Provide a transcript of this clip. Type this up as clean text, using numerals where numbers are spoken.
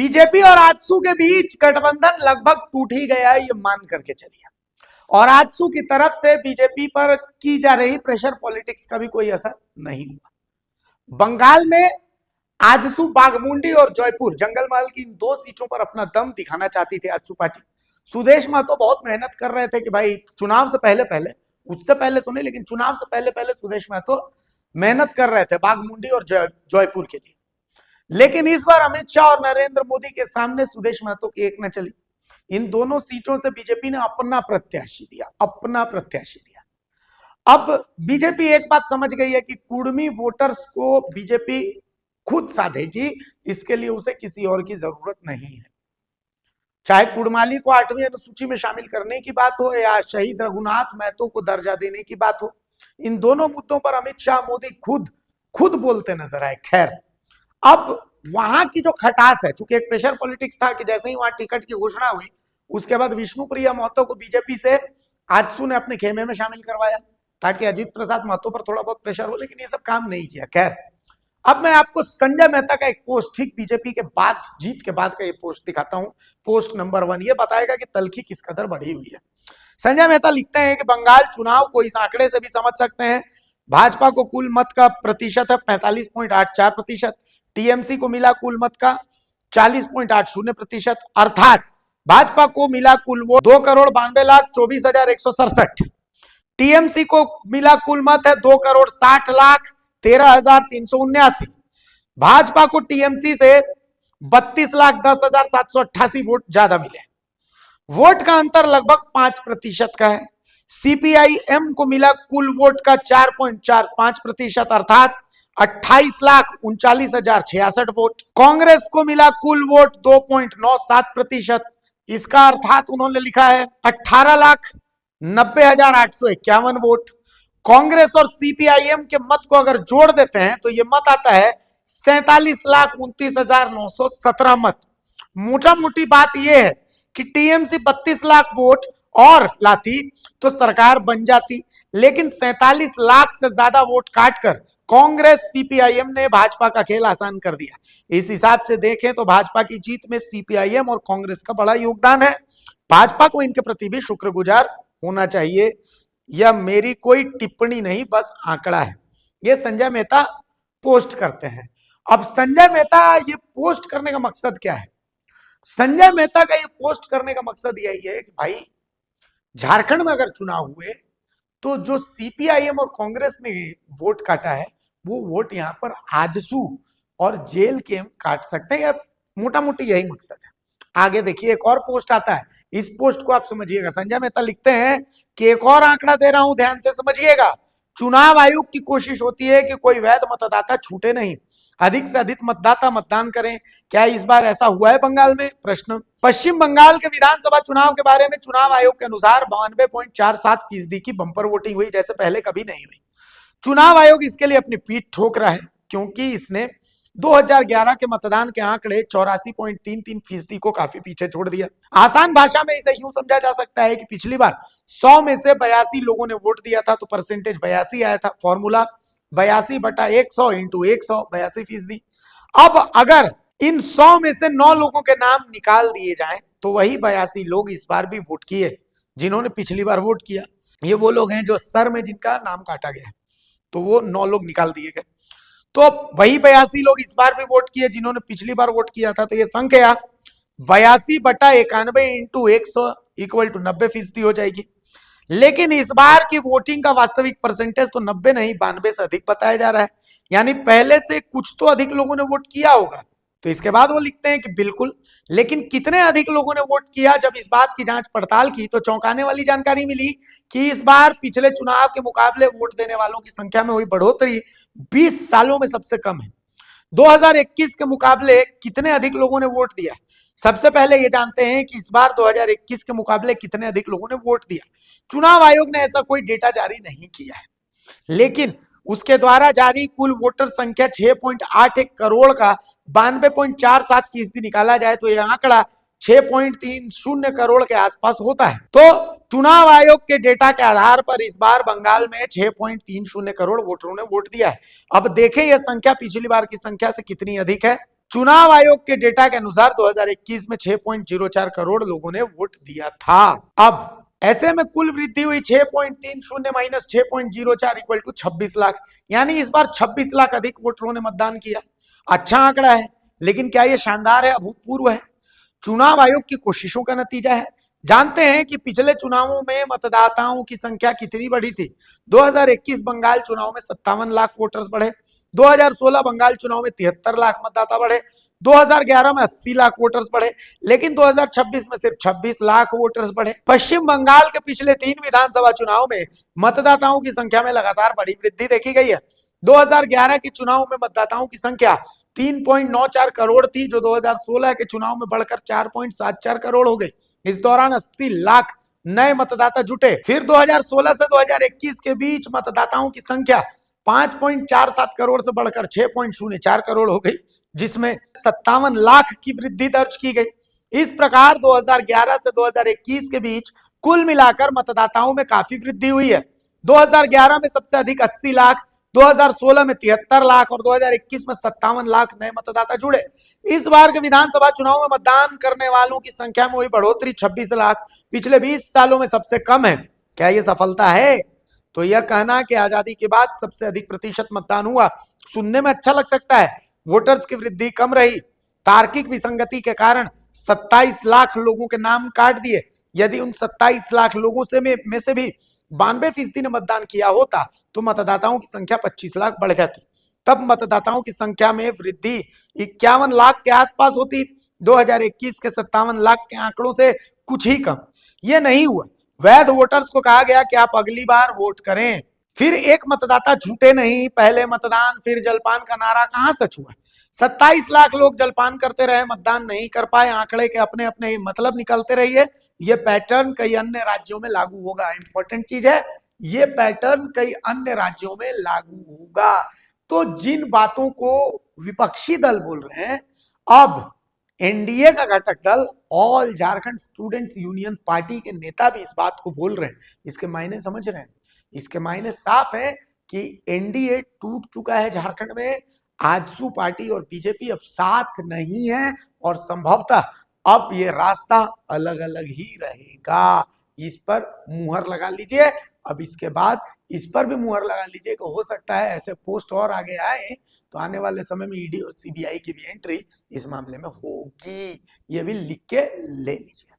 BJP और आजसू के बीच गठबंधन लगभग टूट ही गया है, ये मान करके चलिए। और आजसू की तरफ से बीजेपी पर की जा रही प्रेशर पॉलिटिक्स का भी कोई असर नहीं हुआ। बंगाल में आजसू बाघमुंडी और जयपुर जंगलमहल की इन दो सीटों पर अपना दम दिखाना चाहती थी आजसू पार्टी। सुदेश महतो बहुत मेहनत कर रहे थे कि भाई चुनाव से पहले पहले, उससे पहले तो नहीं लेकिन चुनाव से पहले पहले सुदेश महतो मेहनत कर रहे थे बाघमुंडी और जयपुर के लिए। लेकिन इस बार अमित शाह और नरेंद्र मोदी के सामने सुदेश महतो की एक न चली। इन दोनों सीटों से बीजेपी ने अपना प्रत्याशी दिया। अब बीजेपी एक बात समझ गई है कि कुर्मी वोटर्स को बीजेपी खुद साधेगी, इसके लिए उसे किसी और की जरूरत नहीं है। चाहे कुड़माली को 8वीं अनुसूची में शामिल करने की बात हो या शहीद रघुनाथ महतो को दर्जा देने की बात हो, इन दोनों मुद्दों पर अमित शाह मोदी खुद बोलते नजर आए। खैर, अब वहां की जो खटास है, चूंकि एक प्रेशर पॉलिटिक्स था कि जैसे ही वहां टिकट की घोषणा हुई उसके बाद विष्णुप्रिया महतो को बीजेपी से आजसू ने अपने खेमे में शामिल करवाया ताकि अजीत प्रसाद महतो पर थोड़ा बहुत प्रेशर हो, लेकिन ये सब काम नहीं किया। खैर, अब मैं आपको संजय मेहता का एक पोस्ट, ठीक बीजेपी के बाद, जीत के बाद का ये पोस्ट दिखाता हूं। पोस्ट नंबर 1 ये बताएगा कि तलखी किस कदर बढ़ी हुई है। संजय मेहता लिखते हैं कि बंगाल चुनाव को इस आंकड़े से भी समझ सकते हैं। भाजपा को कुल मत का प्रतिशत है 45.84%, टीएमसी को मिला कुल मत का 40.80%, अर्थात भाजपा को मिला कुल वोट 2,92,24,167, टीएमसी को मिला कुल मत है 2,60,13,379। भाजपा को टीएमसी से 32,10,788 वोट ज्यादा मिले। वोट का अंतर लगभग 5% का है। सीपीआईएम को मिला कुल वोट का 4.45%, अर्थात 28,39,066 वोट। कांग्रेस को मिला कुल वोट 2.97%, इसका अर्थात उन्होंने लिखा है 18,90,851 वोट। कांग्रेस और सीपीआईएम के मत को अगर जोड़ देते हैं तो यह मत आता है 47,29,917 मत। मोटा मोटी बात यह है कि टीएमसी 32 लाख वोट और लाती तो सरकार बन जाती, लेकिन 47 लाख से ज्यादा वोट काटकर कांग्रेस सीपीआईएम ने भाजपा का खेल आसान कर दिया। इस हिसाब से देखें तो भाजपा की जीत में सीपीआईएम और कांग्रेस का बड़ा योगदान है। भाजपा को इनके प्रति भी शुक्रगुजार होना चाहिए। यह मेरी कोई टिप्पणी नहीं, बस आंकड़ा है। यह संजय मेहता पोस्ट करते हैं। अब संजय मेहता ये पोस्ट करने का मकसद क्या है? संजय मेहता का ये पोस्ट करने का मकसद यही है कि भाई झारखंड में अगर चुनाव हुए तो जो सीपीआईएम और कांग्रेस ने वोट काटा है वो वोट यहां पर आजसू और जेल के काट सकते हैं। मोटा मोटी यही मकसद है। आगे देखिए एक और पोस्ट आता है, इस पोस्ट को आप समझिएगा। संजय मेहता लिखते हैं कि एक और आंकड़ा दे रहा हूं, ध्यान से समझिएगा। चुनाव आयोग की कोशिश होती है कि कोई वैध मतदाता छूटे नहीं, अधिक से अधिक मतदाता मतदान करें। क्या इस बार ऐसा हुआ है बंगाल में? प्रश्न। पश्चिम बंगाल के विधानसभा चुनाव के बारे में चुनाव आयोग के अनुसार 92.47% की बंपर वोटिंग हुई, जैसे पहले कभी नहीं हुई। चुनाव आयोग इसके लिए अपनी पीठ ठोक रहा है क्योंकि इसने 2011 के मतदान के आंकड़े 84.33% को काफी पीछे छोड़ दिया। आसान भाषा में इसे यूं समझा जा सकता है कि पिछली बार 100 में से 82 लोगों ने वोट दिया था तो परसेंटेज 82 आया था। Formula 82/100 into 100, 82%। अब अगर इन 100 में से 9 लोगों के नाम निकाल दिए जाएं तो वही 82 लोग इस बार भी वोट किए जिन्होंने पिछली बार वोट किया। ये वो लोग हैं जो सर में जिनका नाम काटा गया, तो वो 9 लोग निकाल दिए गए। तो वही 82 लोग इस बार भी वोट किए जिन्होंने पिछली बार वोट किया था। तो ये संख्या 82/91 इंटू 100 इक्वल टू 90% हो जाएगी। लेकिन इस बार की वोटिंग का वास्तविक परसेंटेज तो 90 नहीं 92 से अधिक बताया जा रहा है, यानी पहले से कुछ तो अधिक लोगों ने वोट किया होगा। तो इसके बाद वो लिखते हैं कि बिल्कुल, लेकिन कितने अधिक लोगों ने वोट किया? जब इस बात की जांच पड़ताल की तो चौंकाने वाली जानकारी मिली कि इस बार पिछले चुनाव के मुकाबले वोट देने वालों की संख्या में हुई बढ़ोतरी 20 सालों में सबसे कम है। 2021 के मुकाबले कितने अधिक लोगों ने वोट दिया? सबसे पहले ये जानते हैं कि इस बार 2021 के मुकाबले कितने अधिक लोगों ने वोट दिया। चुनाव आयोग ने ऐसा कोई डेटा जारी नहीं किया है, लेकिन उसके द्वारा जारी कुल वोटर संख्या 6.81 करोड़ का 92.47% निकाला जाए तो यह आंकड़ा 6.30 करोड़ के आसपास होता है। तो चुनाव आयोग के डेटा के आधार पर इस बार बंगाल में 6.30 करोड़ वोटरों ने वोट दिया है। अब देखें यह संख्या पिछली बार की संख्या से कितनी अधिक है। चुनाव आयोग के डेटा के अनुसार 2021 में 6.04 करोड़ लोगों ने वोट दिया था। अब ऐसे में कुल वृद्धि हुई 6.30 माइनस 6.04 इक्वल टू 26 लाख, यानी इस बार 26 लाख अधिक वोटरों ने मतदान किया। अच्छा आंकड़ा है, लेकिन क्या यह शानदार है, अभूतपूर्व है? चुनाव आयोग की कोशिशों का नतीजा है। जानते हैं कि पिछले चुनावों में मतदाताओं की संख्या कितनी बढ़ी थी? 2021 बंगाल चुनाव में 57 लाख वोटर्स बढ़े, 2016 बंगाल चुनाव में 73 लाख मतदाता बढ़े, 2011 में 80 लाख वोटर्स बढ़े, लेकिन 2026 में सिर्फ 26 लाख वोटर्स बढ़े। पश्चिम बंगाल के पिछले 3 विधानसभा चुनाव में मतदाताओं की संख्या में लगातार बड़ी वृद्धि देखी गई है। 2011 के चुनाव में मतदाताओं की संख्या 3.94 करोड़ थी, जो 2016 के चुनाव में बढ़कर 4.74 करोड़ हो गई। इस दौरान 80 लाख नए मतदाता जुटे। फिर 2016 से 2021 के बीच मतदाताओं की संख्या 5.47 करोड़ से बढ़कर 6.04 करोड़ हो गई, जिसमें 57 लाख की वृद्धि दर्ज की गई। इस प्रकार 2011 से 2021 के बीच कुल मिलाकर मतदाताओं में काफी वृद्धि हुई है। 2011 में सबसे अधिक 80 लाख, 2016 में 73 लाख और 2021 में 57 लाख नए मतदाता जुड़े। इस बार के विधानसभा चुनाव में मतदान करने वालों की संख्या में हुई बढ़ोतरी 26 लाख पिछले 20 सालों में सबसे कम है। क्या यह सफलता है? तो यह कहना कि आजादी के बाद सबसे अधिक प्रतिशत मतदान हुआ सुनने में अच्छा लग सकता है। वोटर्स की वृद्धि कम रही। तार्किक विसंगति के कारण 27 लाख लोगों के नाम काट दिए। यदि उन 27 लाख लोगों में से भी 92% ने मतदान किया होता तो मतदाताओं की संख्या 25 लाख बढ़ जाती। तब मतदाताओं की संख्या में वृद्धि 51 लाख के आसपास होती। 2021 के 57 लाख के आंकड़ों से कुछ ही कम। यह नहीं हुआ। वैध वोटर्स को कहा गया कि आप अगली बार वोट करें। फिर एक मतदाता झूठे नहीं, पहले मतदान फिर जलपान का नारा कहां सच हुआ? 27 लाख लोग जलपान करते रहे, मतदान नहीं कर पाए। आंकड़े के अपने अपने मतलब निकलते रहिए। ये पैटर्न कई अन्य राज्यों में लागू होगा। इंपॉर्टेंट चीज है, ये पैटर्न कई अन्य राज्यों में लागू होगा। तो जिन बातों को विपक्षी दल बोल रहे हैं, अब एनडीए का घटक दल all Jharkhand students union party के नेता भी इस बात को बोल रहे हैं। इसके मायने समझ रहे हैं? इसके मायने साफ है कि एनडीए टूट चुका है झारखंड में। आजसू पार्टी और बीजेपी अब साथ नहीं है और संभवतः अब ये रास्ता अलग अलग ही रहेगा। इस पर मुहर लगा लीजिए। अब इसके बाद इस पर भी मुहर लगा लीजिए कि हो सकता है ऐसे पोस्ट और आगे आए तो आने वाले समय में ईडी और सीबीआई की भी एंट्री इस मामले में होगी। ये भी लिख के ले लीजिए।